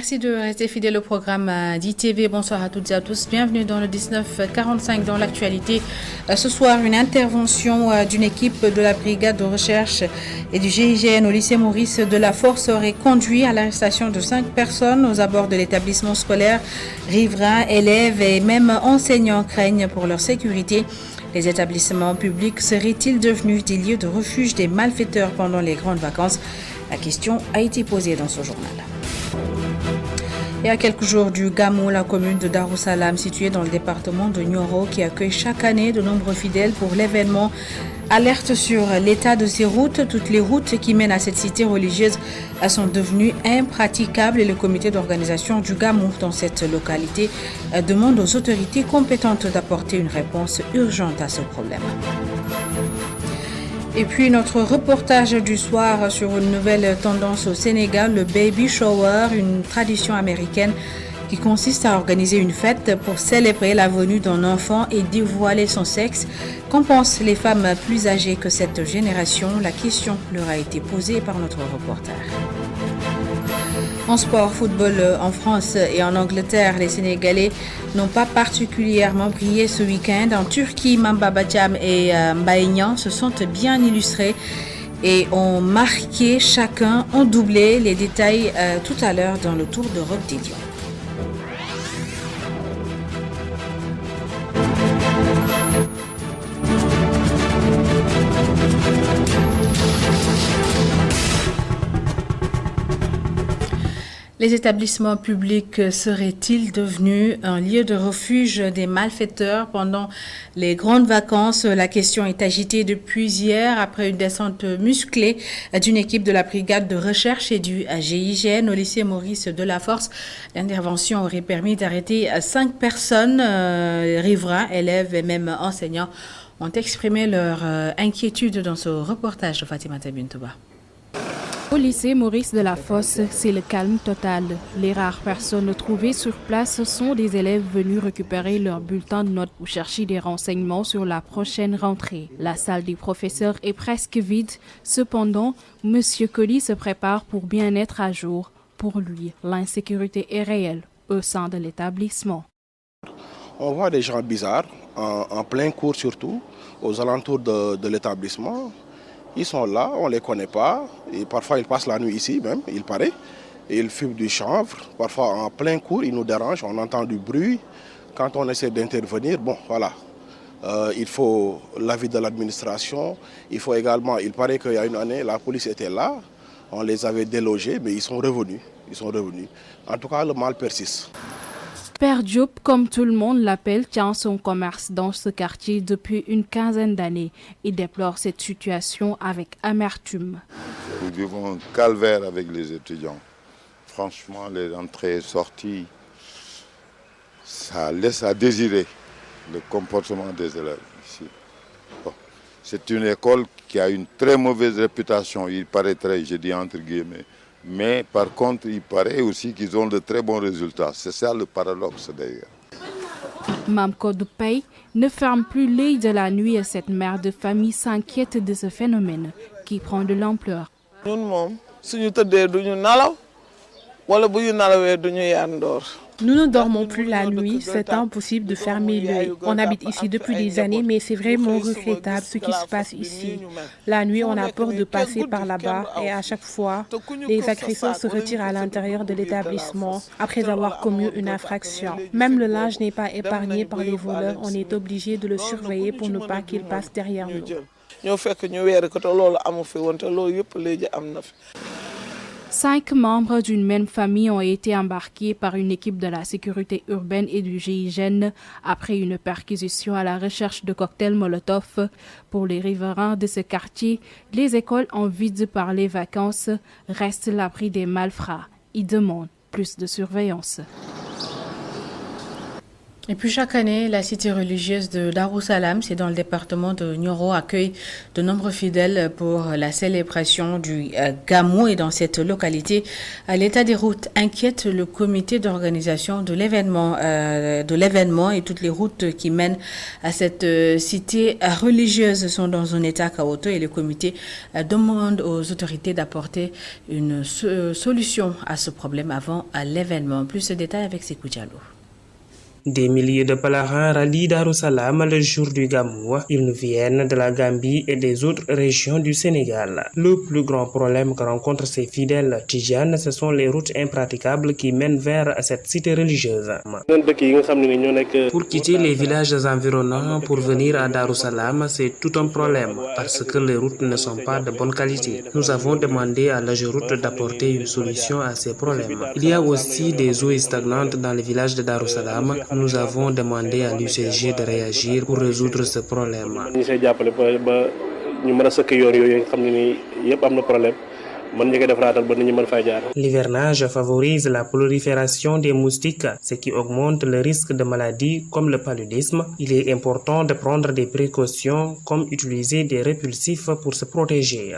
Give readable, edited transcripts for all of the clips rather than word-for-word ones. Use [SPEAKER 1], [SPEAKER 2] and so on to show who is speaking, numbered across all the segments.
[SPEAKER 1] Merci de rester fidèle au programme d'ITV. Bonsoir à toutes et à tous. Bienvenue dans le 1945 dans l'actualité. Ce soir, une intervention d'une équipe de la brigade de recherche et du GIGN au lycée Maurice de la Force aurait conduit à l'arrestation de 5 personnes aux abords de l'établissement scolaire. Riverains, élèves et même enseignants craignent pour leur sécurité. Les établissements publics seraient-ils devenus des lieux de refuge des malfaiteurs pendant les grandes vacances? La question a été posée dans ce journal. Et à quelques jours du Gamou, la commune de Darussalam, située dans le département de Nioro, qui accueille chaque année de nombreux fidèles pour l'événement, alerte sur l'état de ces routes. Toutes les routes qui mènent à cette cité religieuse sont devenues impraticables et le comité d'organisation du Gamou dans cette localité demande aux autorités compétentes d'apporter une réponse urgente à ce problème. Et puis notre reportage du soir sur une nouvelle tendance au Sénégal, le baby shower, une tradition américaine qui consiste à organiser une fête pour célébrer la venue d'un enfant et dévoiler son sexe. Qu'en pensent les femmes plus âgées que cette génération? La question leur a été posée par notre reporter. En sport, football en France et en Angleterre, les Sénégalais n'ont pas particulièrement brillé ce week-end. En Turquie, Mamba Badiam et Mbaïnian se sont bien illustrés et ont marqué chacun, ont doublé. Les détails tout à l'heure dans le Tour d'Europe des Lions. Les établissements publics seraient-ils devenus un lieu de refuge des malfaiteurs pendant les grandes vacances? La question est agitée depuis hier après une descente musclée d'une équipe de la brigade de recherche et du GIGN au lycée Maurice de la Force. L'intervention aurait permis d'arrêter 5 personnes, riverains, élèves et même enseignants ont exprimé leur inquiétude dans ce reportage de Fatima Tabintouba.
[SPEAKER 2] Au lycée Maurice de la Fosse, c'est le calme total. Les rares personnes trouvées sur place sont des élèves venus récupérer leur bulletin de notes ou chercher des renseignements sur la prochaine rentrée. La salle des professeurs est presque vide. Cependant, M. Colli se prépare pour bien être à jour. Pour lui, l'insécurité est réelle au sein de l'établissement.
[SPEAKER 3] On voit des gens bizarres, en plein cours surtout, aux alentours de l'établissement. Ils sont là, on ne les connaît pas, et parfois ils passent la nuit ici même, il paraît, et ils fument du chanvre. Parfois en plein cours, ils nous dérangent, on entend du bruit. Quand on essaie d'intervenir, bon voilà, il faut l'avis de l'administration. Il faut également, il paraît qu'il y a une année, la police était là, on les avait délogés, mais ils sont revenus. En tout cas, le mal persiste.
[SPEAKER 2] Père Diop, comme tout le monde l'appelle, tient son commerce dans ce quartier depuis une quinzaine d'années. Il déplore cette situation avec amertume.
[SPEAKER 4] Nous vivons un calvaire avec les étudiants. Franchement, les entrées et sorties, ça laisse à désirer le comportement des élèves ici. Bon, c'est une école qui a une très mauvaise réputation, il paraîtrait, je dis entre guillemets. Mais par contre, il paraît aussi qu'ils ont de très bons résultats. C'est ça le paradoxe d'ailleurs.
[SPEAKER 2] Mamko Dupay ne ferme plus l'œil de la nuit et cette mère de famille s'inquiète de ce phénomène qui prend de l'ampleur.
[SPEAKER 5] Nous ne dormons plus la nuit, c'est impossible de fermer l'œil. On habite ici depuis des années, mais c'est vraiment regrettable ce qui se passe ici. La nuit, on a peur de passer par là-bas et à chaque fois, les agresseurs se retirent à l'intérieur de l'établissement après avoir commis une infraction. Même le linge n'est pas épargné par les voleurs, on est obligé de le surveiller pour ne pas qu'il passe derrière nous.
[SPEAKER 2] 5 membres d'une même famille ont été embarqués par une équipe de la sécurité urbaine et du GIGN après une perquisition à la recherche de cocktails Molotov. Pour les riverains de ce quartier, les écoles en vide par les vacances restent l'abri des malfrats. Ils demandent plus de surveillance.
[SPEAKER 1] Et puis chaque année, la cité religieuse de Darussalam, c'est dans le département de Nioro, accueille de nombreux fidèles pour la célébration du Gamou. Et dans cette localité, l'état des routes inquiète le comité d'organisation de l'événement et toutes les routes qui mènent à cette cité religieuse sont dans un état chaotique et le comité demande aux autorités d'apporter une solution à ce problème avant l'événement. Plus de détails avec Sekou Diallo.
[SPEAKER 6] Des milliers de pèlerins rallient Darussalam le jour du Gamou. Ils viennent de la Gambie et des autres régions du Sénégal. Le plus grand problème que rencontrent ces fidèles tidjanes, ce sont les routes impraticables qui mènent vers cette cité religieuse. Pour quitter les villages environnants pour venir à Darussalam, c'est tout un problème parce que les routes ne sont pas de bonne qualité. Nous avons demandé à l'AGEROUTE d'apporter une solution à ces problèmes. Il y a aussi des eaux stagnantes dans les villages de Darussalam. Nous avons demandé à l'UCG de réagir pour résoudre ce problème. L'hivernage favorise la prolifération des moustiques, ce qui augmente le risque de maladies comme le paludisme. Il est important de prendre des précautions comme utiliser des répulsifs pour se protéger.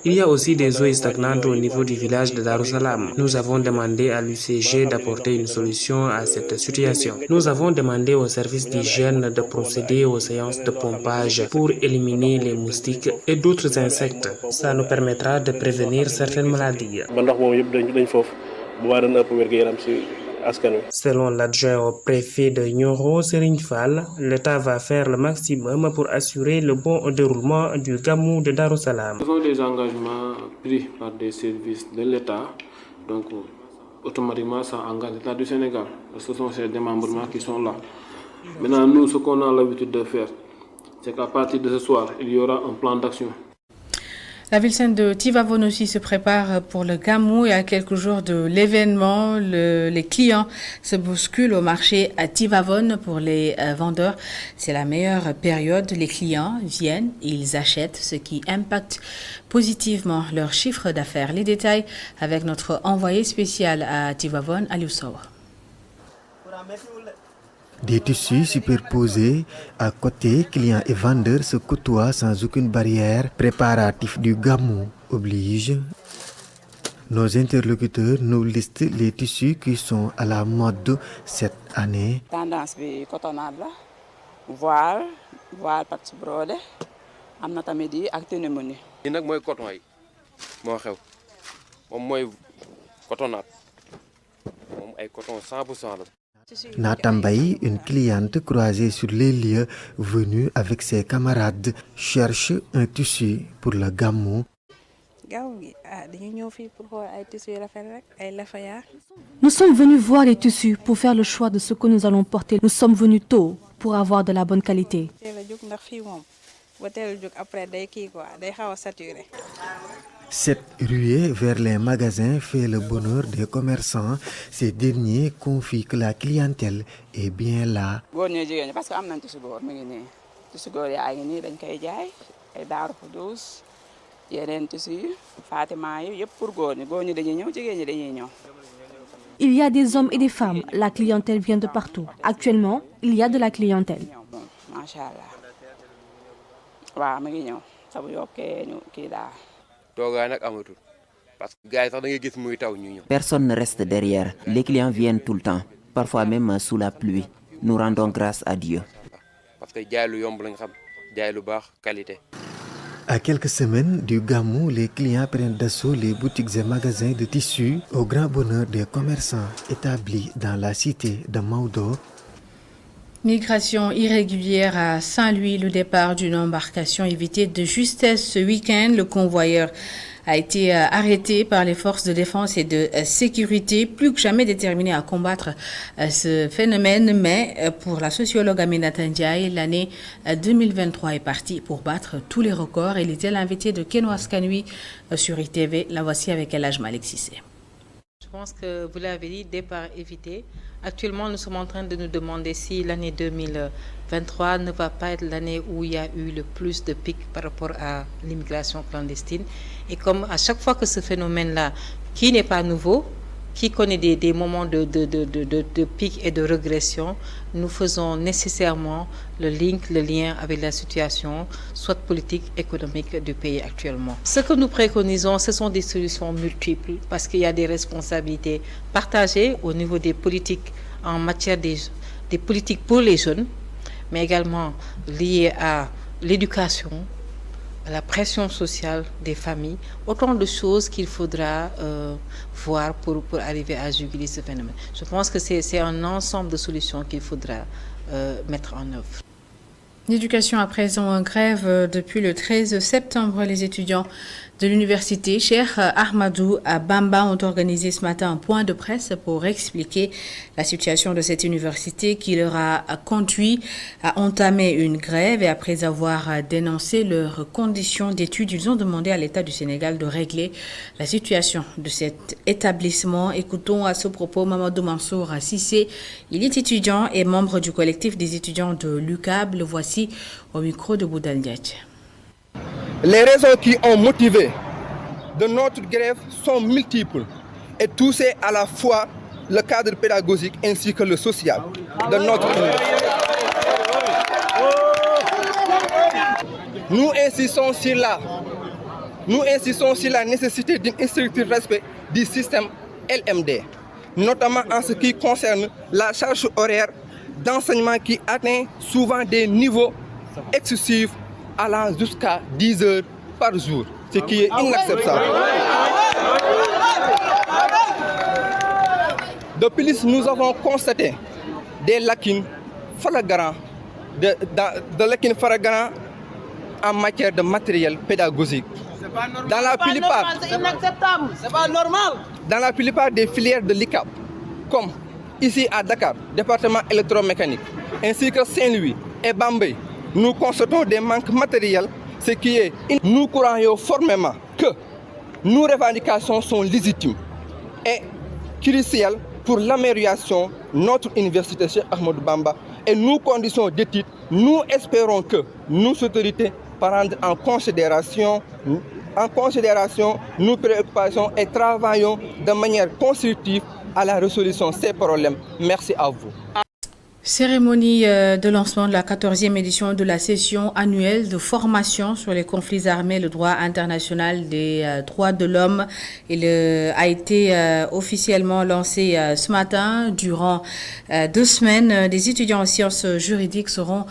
[SPEAKER 6] Il y a aussi des eaux stagnantes au niveau du village de Darussalam. Nous avons demandé à l'UCG d'apporter une solution à cette situation. Nous avons demandé au service d'hygiène de procéder aux séances de pompage pour éliminer les moustiques et d'autres insectes. Ça nous permettra de prévenir certaines maladies. Selon l'adjoint au préfet de Nioro, Serigne Fall, l'État va faire le maximum pour assurer le bon déroulement du Gamou de Darussalam.
[SPEAKER 7] Ce sont des engagements pris par des services de l'État, donc automatiquement ça engage l'État du Sénégal. Ce sont ces démembrements qui sont là. Maintenant, nous, ce qu'on a l'habitude de faire, c'est qu'à partir de ce soir, il y aura un plan d'action.
[SPEAKER 1] La ville sainte de Tivavone aussi se prépare pour le Gamou et à quelques jours de l'événement, les clients se bousculent au marché à Tivavone pour les vendeurs. C'est la meilleure période. Les clients viennent, ils achètent, ce qui impacte positivement leur chiffre d'affaires. Les détails avec notre envoyé spécial à Tivavone, Aliou Sow.
[SPEAKER 8] Des tissus superposés à côté, clients et vendeurs se côtoient sans aucune barrière. Préparatifs du Gamou oblige. Nos interlocuteurs nous listent les tissus qui sont à la mode cette année.
[SPEAKER 9] Tendance bi cotonnade la, voile parti brodé, amna tamit di ak tenue menu.
[SPEAKER 10] Li nak moy coton yi mo xew. Mom moy cotonnade. Mom ay coton 100% la.
[SPEAKER 8] Natambay, une cliente croisée sur les lieux, venue avec ses camarades, cherche un tissu pour le Gamou.
[SPEAKER 11] Nous sommes venus voir les tissus pour faire le choix de ce que nous allons porter. Nous sommes venus tôt pour avoir de la bonne qualité.
[SPEAKER 8] Cette ruée vers les magasins fait le bonheur des commerçants. Ces derniers confient que la clientèle est bien là.
[SPEAKER 11] Il y a des hommes et des femmes. La clientèle vient de partout. Actuellement, il y a de la clientèle.
[SPEAKER 12] Personne ne reste derrière. Les clients viennent tout le temps, parfois même sous la pluie. Nous rendons grâce à Dieu.
[SPEAKER 8] À quelques semaines du Gamou, les clients prennent d'assaut les boutiques et magasins de tissus au grand bonheur des commerçants établis dans la cité de Maodo.
[SPEAKER 1] Migration irrégulière à Saint-Louis, le départ d'une embarcation évité de justesse ce week-end. Le convoyeur a été arrêté par les forces de défense et de sécurité, plus que jamais déterminé à combattre ce phénomène. Mais pour la sociologue Aminata Ndiaye, l'année 2023 est partie pour battre tous les records. Elle était l'invitée de Kenoas Kanui sur ITV. La voici avec El Hadj Malick Cissé.
[SPEAKER 13] Je pense que vous l'avez dit, départ évité. Actuellement, nous sommes en train de nous demander si l'année 2023 ne va pas être l'année où il y a eu le plus de pics par rapport à l'immigration clandestine. Et comme à chaque fois que ce phénomène-là, qui n'est pas nouveau, qui connaît des moments de pic et de régression, nous faisons nécessairement le lien avec la situation, soit politique, économique du pays actuellement. Ce que nous préconisons, ce sont des solutions multiples parce qu'il y a des responsabilités partagées au niveau des politiques en matière des politiques pour les jeunes, mais également liées à l'éducation, à la pression sociale des familles, autant de choses qu'il faudra voir pour arriver à juguler ce phénomène. Je pense que c'est un ensemble de solutions qu'il faudra mettre en œuvre.
[SPEAKER 1] L'éducation à présent en grève depuis le 13 septembre. Les étudiants de l'université Cheikh Ahmadou à Bamba ont organisé ce matin un point de presse pour expliquer la situation de cette université qui leur a conduit à entamer une grève. Et après avoir dénoncé leurs conditions d'études, ils ont demandé à l'État du Sénégal de régler la situation de cet établissement. Écoutons à ce propos Mamadou Mansour Sissé. Il est étudiant et membre du collectif des étudiants de l'UCAB. Le voici au micro de Boudal Ndiaye.
[SPEAKER 14] Les raisons qui ont motivé de notre grève sont multiples et touchent à la fois le cadre pédagogique ainsi que le social de notre université. Nous insistons sur la nécessité d'un strict respect du système LMD, notamment en ce qui concerne la charge horaire d'enseignement qui atteint souvent des niveaux excessifs allant jusqu'à 10 heures par jour, ce qui est inacceptable. De plus, nous avons constaté des lacunes flagrantes en matière de matériel pédagogique. Dans la plupart des filières de l'ICAP, comme ici à Dakar, département électromécanique, ainsi que Saint-Louis et Bambey, nous constatons des manques matériels, ce qui est... Nous croyons formellement que nos revendications sont légitimes et cruciales pour l'amélioration de notre université Cheikh Ahmadou Bamba et nos conditions d'études. Nous espérons que nos autorités prennent en considération nos préoccupations et travaillons de manière constructive à la résolution de ces problèmes. Merci à vous.
[SPEAKER 1] Cérémonie de lancement de la 14e édition de la session annuelle de formation sur les conflits armés, le droit international des droits de l'homme. Il a été officiellement lancé ce matin. Durant 2 semaines, des étudiants en sciences juridiques seront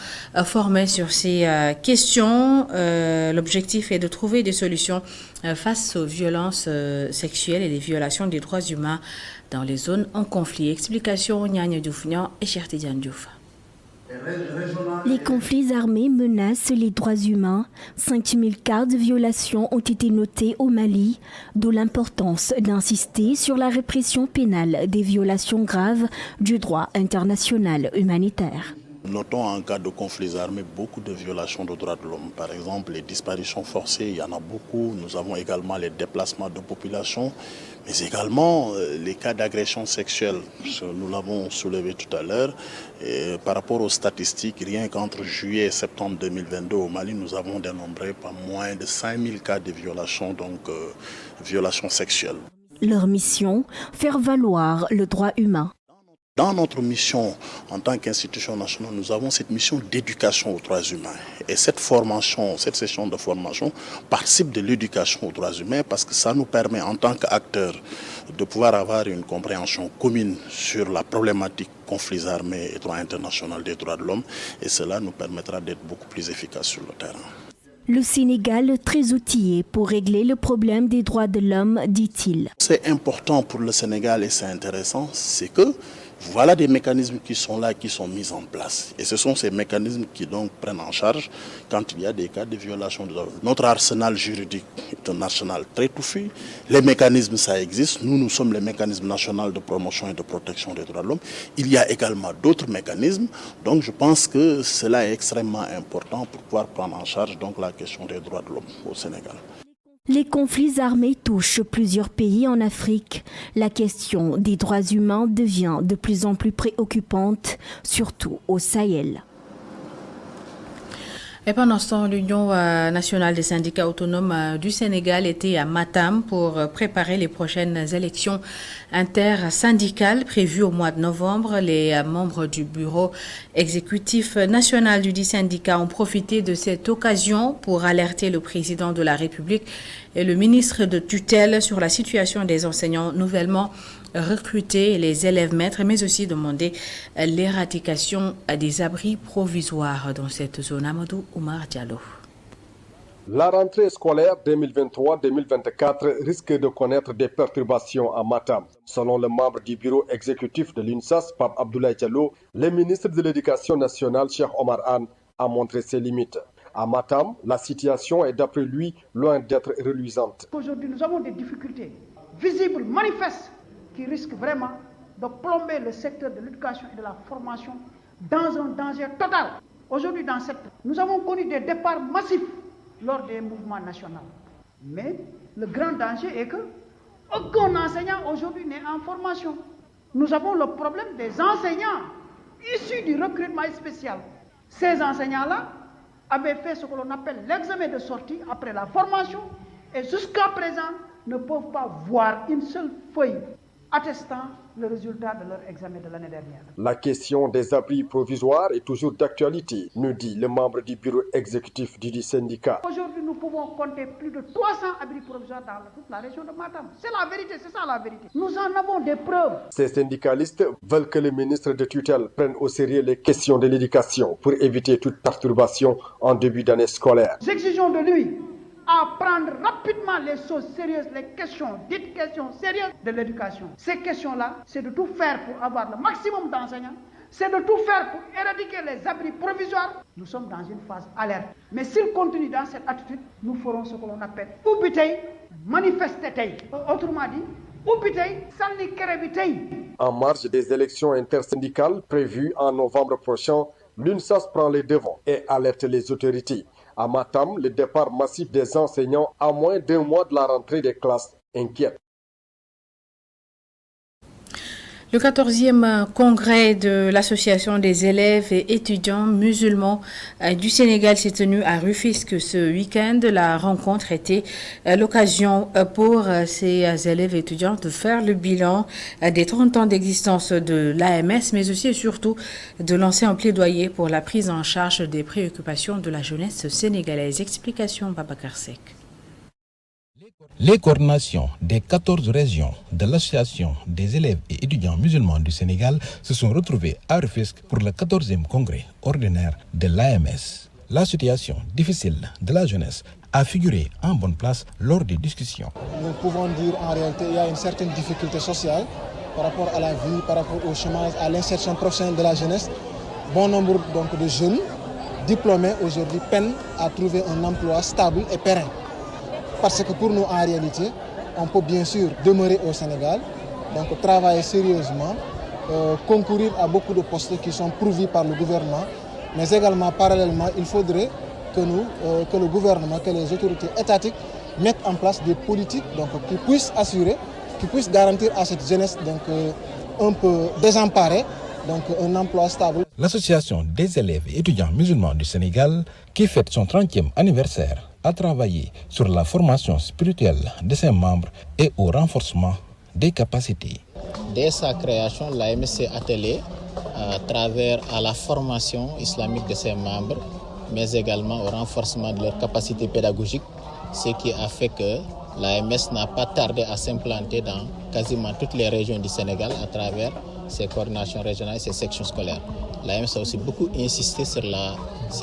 [SPEAKER 1] formés sur ces questions. L'objectif est de trouver des solutions face aux violences sexuelles et les violations des droits humains dans les zones en conflit. Explication Nyanya Dioufnian et Chertidian Diouf.
[SPEAKER 15] Les conflits armés menacent les droits humains. 5000 cas de violations ont été notés au Mali, d'où l'importance d'insister sur la répression pénale des violations graves du droit international humanitaire.
[SPEAKER 16] Notons en cas de conflits armés beaucoup de violations de droits de l'homme. Par exemple, les disparitions forcées, il y en a beaucoup. Nous avons également les déplacements de population, mais également les cas d'agression sexuelle. Nous l'avons soulevé tout à l'heure. Par rapport aux statistiques, rien qu'entre juillet et septembre 2022 au Mali, nous avons dénombré pas moins de 5000 cas de violations, violations sexuelles.
[SPEAKER 15] Leur mission, faire valoir le droit humain.
[SPEAKER 16] Dans notre mission en tant qu'institution nationale, nous avons cette mission d'éducation aux droits humains. Et cette session de formation participe de l'éducation aux droits humains parce que ça nous permet en tant qu'acteurs de pouvoir avoir une compréhension commune sur la problématique conflits armés et droit international des droits de l'homme. Et cela nous permettra d'être beaucoup plus efficaces sur le terrain.
[SPEAKER 15] Le Sénégal très outillé pour régler le problème des droits de l'homme, dit-il.
[SPEAKER 16] C'est important pour le Sénégal et c'est intéressant, c'est que voilà des mécanismes qui sont là, qui sont mis en place. Et ce sont ces mécanismes qui donc prennent en charge quand il y a des cas de violation de droits de l'homme. Notre arsenal juridique est un arsenal très touffu. Les mécanismes, ça existe. Nous sommes le mécanisme national de promotion et de protection des droits de l'homme. Il y a également d'autres mécanismes. Donc je pense que cela est extrêmement important pour pouvoir prendre en charge donc la question des droits de l'homme au Sénégal.
[SPEAKER 15] Les conflits armés touchent plusieurs pays en Afrique. La question des droits humains devient de plus en plus préoccupante, surtout au Sahel.
[SPEAKER 1] Et pendant ce temps, l'Union nationale des syndicats autonomes du Sénégal était à Matam pour préparer les prochaines élections intersyndicales prévues au mois de novembre. Les membres du bureau exécutif national du dit syndicat ont profité de cette occasion pour alerter le président de la République et le ministre de tutelle sur la situation des enseignants nouvellement recruter les élèves maîtres, mais aussi demander l'éradication des abris provisoires dans cette zone. Amadou Oumar Diallo.
[SPEAKER 17] La rentrée scolaire 2023-2024 risque de connaître des perturbations à Matam. Selon le membre du bureau exécutif de l'UNSAS, Pape Abdoulaye Diallo, le ministre de l'Éducation nationale, Cheikh Omar Anne, a montré ses limites. À Matam, la situation est d'après lui loin d'être reluisante.
[SPEAKER 18] Aujourd'hui, nous avons des difficultés visibles, manifestes, qui risque vraiment de plomber le secteur de l'éducation et de la formation dans un danger total. Aujourd'hui, dans cette, nous avons connu des départs massifs lors des mouvements nationaux. Mais le grand danger est que aucun enseignant aujourd'hui n'est en formation. Nous avons le problème des enseignants issus du recrutement spécial. Ces enseignants-là avaient fait ce que l'on appelle l'examen de sortie après la formation et jusqu'à présent ne peuvent pas voir une seule feuille attestant le résultat de leur examen de l'année dernière.
[SPEAKER 17] La question des abris provisoires est toujours d'actualité, nous dit le membre du bureau exécutif du syndicat.
[SPEAKER 18] Aujourd'hui, nous pouvons compter plus de 300 abris provisoires dans toute la région de Matam. C'est la vérité, c'est ça la vérité. Nous en avons des preuves.
[SPEAKER 17] Ces syndicalistes veulent que le ministre de tutelle prenne au sérieux les questions de l'éducation pour éviter toute perturbation en début d'année scolaire.
[SPEAKER 18] Nous exigeons de lui à prendre rapidement les choses sérieuses, les questions, dites questions sérieuses de l'éducation. Ces questions-là, c'est de tout faire pour avoir le maximum d'enseignants, c'est de tout faire pour éradiquer les abris provisoires. Nous sommes dans une phase alerte. Mais s'il continue dans cette attitude, nous ferons ce que l'on appelle ubitei, manifester. Autrement dit, ubitei, sali kerebitei.
[SPEAKER 17] En marge des élections intersyndicales prévues en novembre prochain, l'UNSAS prend les devants et alerte les autorités. À Matam, le départ massif des enseignants à moins d'un mois de la rentrée des classes inquiète.
[SPEAKER 1] Le 14e congrès de l'Association des élèves et étudiants musulmans du Sénégal s'est tenu à Rufisque ce week-end. La rencontre était l'occasion pour ces élèves et étudiants de faire le bilan des 30 ans d'existence de l'AMS, mais aussi et surtout de lancer un plaidoyer pour la prise en charge des préoccupations de la jeunesse sénégalaise. Explication Babacar Seck.
[SPEAKER 19] Les coordinations des 14 régions de l'Association des élèves et étudiants musulmans du Sénégal se sont retrouvées à Rufisque pour le 14e congrès ordinaire de l'AMS. La situation difficile de la jeunesse a figuré en bonne place lors des discussions.
[SPEAKER 20] Nous pouvons dire en réalité qu'il y a une certaine difficulté sociale par rapport à la vie, par rapport au chômage, à l'insertion professionnelle de la jeunesse. Bon nombre donc, de jeunes diplômés aujourd'hui peinent à trouver un emploi stable et pérenne. Parce que pour nous, en réalité, on peut bien sûr demeurer au Sénégal, donc travailler sérieusement, concourir à beaucoup de postes qui sont pourvus par le gouvernement, mais également, parallèlement, il faudrait que le gouvernement, que les autorités étatiques mettent en place des politiques donc, qui puissent assurer, qui puissent garantir à cette jeunesse donc, un peu désemparée donc, un emploi stable.
[SPEAKER 19] L'Association des élèves et étudiants musulmans du Sénégal, qui fête son 30e anniversaire, a travaillé sur la formation spirituelle de ses membres et au renforcement des capacités.
[SPEAKER 21] Dès sa création, l'AMS s'est attelée à travers à la formation islamique de ses membres, mais également au renforcement de leurs capacités pédagogiques, ce qui a fait que l'AMS n'a pas tardé à s'implanter dans quasiment toutes les régions du Sénégal à travers ses coordinations régionales et ses sections scolaires. L'AMS a aussi beaucoup insisté sur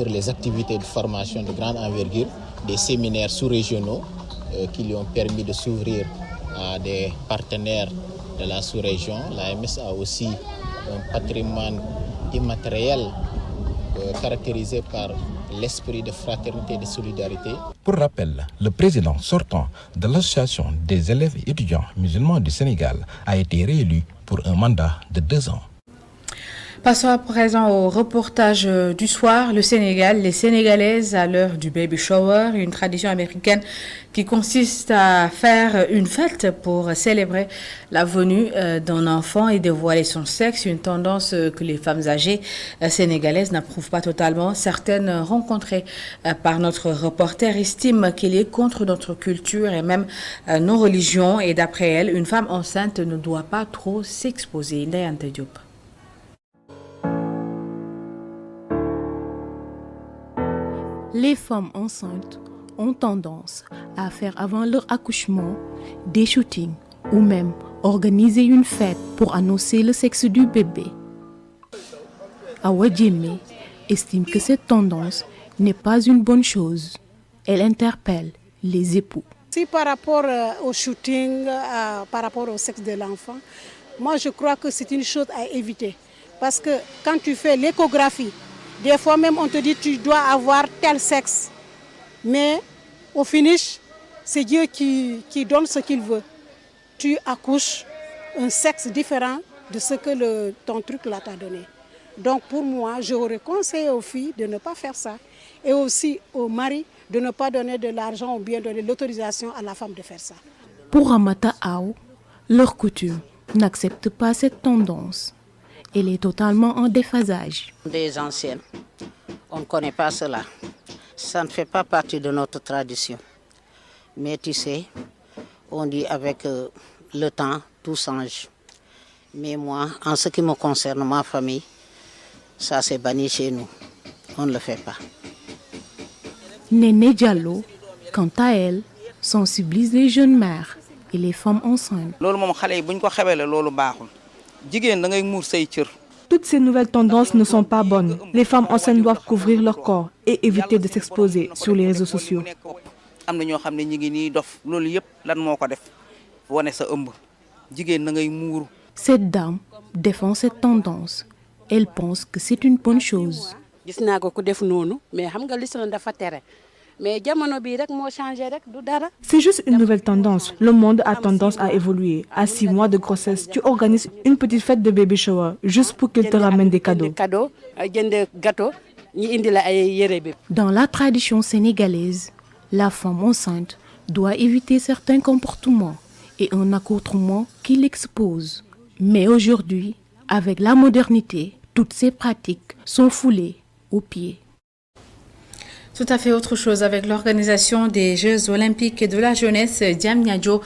[SPEAKER 21] les activités de formation de grande envergure, des séminaires sous-régionaux qui lui ont permis de s'ouvrir à des partenaires de la sous-région. L'AMS a aussi un patrimoine immatériel caractérisé par l'esprit de fraternité et de solidarité.
[SPEAKER 19] Pour rappel, le président sortant de l'Association des élèves et étudiants musulmans du Sénégal a été réélu pour un mandat de 2 ans.
[SPEAKER 1] Passons à présent au reportage du soir. Le Sénégal, les Sénégalaises à l'heure du baby shower, une tradition américaine qui consiste à faire une fête pour célébrer la venue d'un enfant et dévoiler son sexe, une tendance que les femmes âgées sénégalaises n'approuvent pas totalement. Certaines rencontrées par notre reporter estiment qu'il est contre notre culture et même nos religions. Et d'après elle, une femme enceinte ne doit pas trop s'exposer. Ndayante Diop.
[SPEAKER 2] Les femmes enceintes ont tendance à faire avant leur accouchement des shootings ou même organiser une fête pour annoncer le sexe du bébé. Awa Djemé estime que cette tendance n'est pas une bonne chose. Elle interpelle les époux.
[SPEAKER 3] Si par rapport au shooting, par rapport au sexe de l'enfant, moi je crois que c'est une chose à éviter. Parce que quand tu fais l'échographie, des fois même on te dit tu dois avoir tel sexe. Mais au finish, c'est Dieu qui donne ce qu'il veut. Tu accouches un sexe différent de ce que ton truc là t'a donné. Donc pour moi, j'aurais conseillé aux filles de ne pas faire ça. Et aussi aux maris de ne pas donner de l'argent ou bien donner l'autorisation à la femme de faire ça.
[SPEAKER 2] Pour Amata Aou, leur coutume n'accepte pas cette tendance. Elle est totalement en déphasage.
[SPEAKER 22] Des anciennes, on ne connaît pas cela. Ça ne fait pas partie de notre tradition. Mais tu sais, on dit avec le temps, tout change. Mais moi, en ce qui me concerne, ma famille, ça c'est banni chez nous. On ne le fait pas.
[SPEAKER 2] Néné Diallo, quant à elle, sensibilise les jeunes mères et les femmes enceintes.
[SPEAKER 23] Toutes ces nouvelles tendances ne sont pas bonnes. Les femmes enceintes doivent couvrir leur corps et éviter de s'exposer sur les réseaux sociaux.
[SPEAKER 2] Cette dame défend cette tendance. Elle pense que c'est une bonne chose.
[SPEAKER 23] C'est juste une nouvelle tendance. Le monde a tendance à évoluer. À 6 mois de grossesse, tu organises une petite fête de baby shower juste pour qu'il te ramène des cadeaux.
[SPEAKER 2] Dans la tradition sénégalaise, la femme enceinte doit éviter certains comportements et un accoutrement qui l'expose. Mais aujourd'hui, avec la modernité, toutes ces pratiques sont foulées aux pieds.
[SPEAKER 1] Tout à fait autre chose avec l'organisation des Jeux olympiques et de la jeunesse. Diamniadio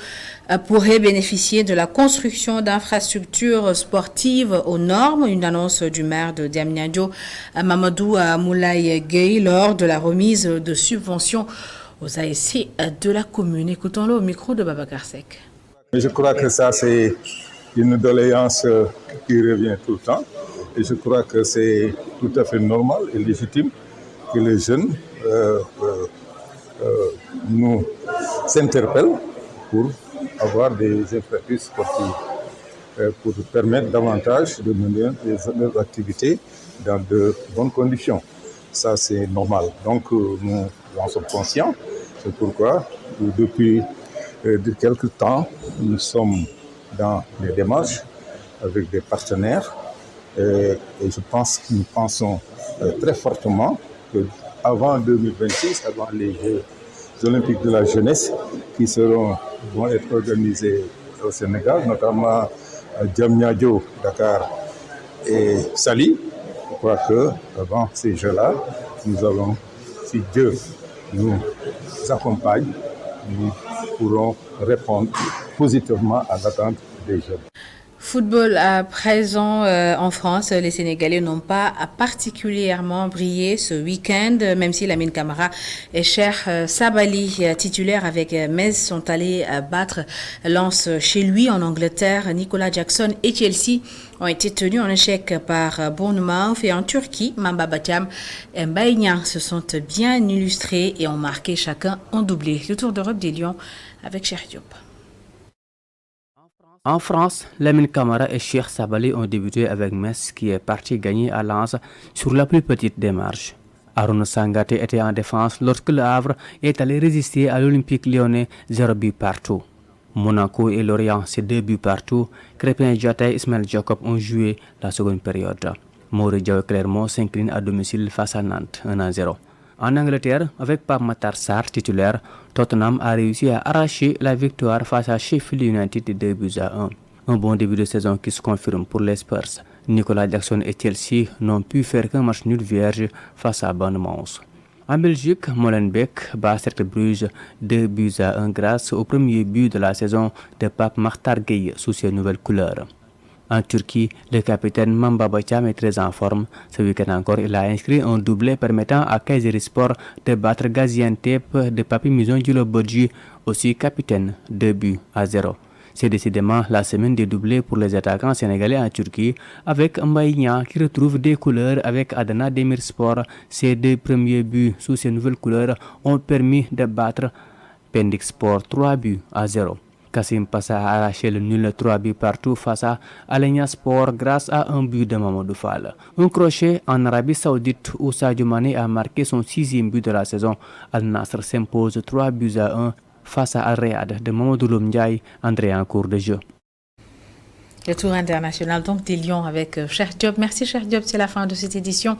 [SPEAKER 1] pourrait bénéficier de la construction d'infrastructures sportives aux normes. Une annonce du maire de Diamniadio, Mamadou Moulay Gueye, lors de la remise de subventions aux ASC de la commune. Écoutons-le au micro de Babacar Seck.
[SPEAKER 24] Je crois que ça, c'est une doléance qui revient tout le temps. Et je crois que c'est tout à fait normal et légitime que les jeunes nous s'interpellent pour avoir des infrastructures sportives, pour permettre davantage de mener leurs activités dans de bonnes conditions. Ça, c'est normal. Donc, nous en sommes conscients. C'est pourquoi, depuis quelque temps, nous sommes dans les démarches avec des partenaires. Et je pense que nous pensons très fortement qu'avant 2026, avant les Jeux olympiques de la jeunesse qui vont être organisés au Sénégal, notamment à Diamniadio, Dakar et Saly, je crois qu'avant ces Jeux-là, nous allons, si Dieu nous accompagne, nous pourrons répondre positivement à l'attente des jeunes.
[SPEAKER 1] Football à présent en France, les Sénégalais n'ont pas particulièrement brillé ce week-end, même si Lamine Camara et Cheikh Sabali, titulaires avec Metz, sont allés battre Lens chez lui en Angleterre. Nicolas Jackson et Chelsea ont été tenus en échec par Bournemouth, et en Turquie, Mamba Batiam et Mbaye Niang se sont bien illustrés et ont marqué chacun un doublé. Le Tour d'Europe des Lions avec Cheikh Diop.
[SPEAKER 25] En France, Lamine Camara et Cheikh Sabali ont débuté avec Metz qui est parti gagner à Lens sur la plus petite des marches. Arouna Sangaté était en défense lorsque le Havre est allé résister à l'Olympique lyonnais 0 but partout. Monaco et Lorient, c'est 2 buts partout. Crépin Diatta et Ismaël Jacob ont joué la seconde période. Montréal Clermont s'incline à domicile face à Nantes 1-0. En Angleterre, avec Pape Matar Sarr titulaire, Tottenham a réussi à arracher la victoire face à Sheffield United de 2-1. Un bon début de saison qui se confirme pour les Spurs. Nicolas Jackson et Chelsea n'ont pu faire qu'un match nul vierge face à Bournemouth. En Belgique, Molenbeek bat Cercle Bruges 2-1 grâce au premier but de la saison de Pape Makhtar Gueye sous ses nouvelles couleurs. En Turquie, le capitaine Mamba Bacham est très en forme. Ce week-end encore, il a inscrit un doublé permettant à Kayserispor de battre Gaziantep de Papi Mizon Djilobodji, aussi capitaine, 2-0. C'est décidément la semaine des doublés pour les attaquants sénégalais en Turquie, avec Mbaïnia qui retrouve des couleurs avec Adana Demirspor. Ses 2 premiers buts sous ces nouvelles couleurs ont permis de battre Pendikspor 3-0. Kassim Passa a arraché le nul 3 buts partout face à Alenia Sport grâce à un but de Mamadou Fall. Un crochet en Arabie Saoudite où Sadio Mané a marqué son 6e but de la saison. Al Nassr s'impose 3-1 face à Al Riyad de Mamadou Loumdiaye, entré en cours de jeu.
[SPEAKER 1] Le tour international donc des Lions avec Cheikh Diop. Merci Cheikh Diop, c'est la fin de cette édition.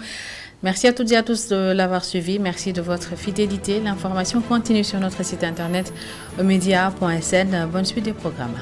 [SPEAKER 1] Merci à toutes et à tous de l'avoir suivi. Merci de votre fidélité. L'information continue sur notre site internet media.sn. Bonne suite des programmes.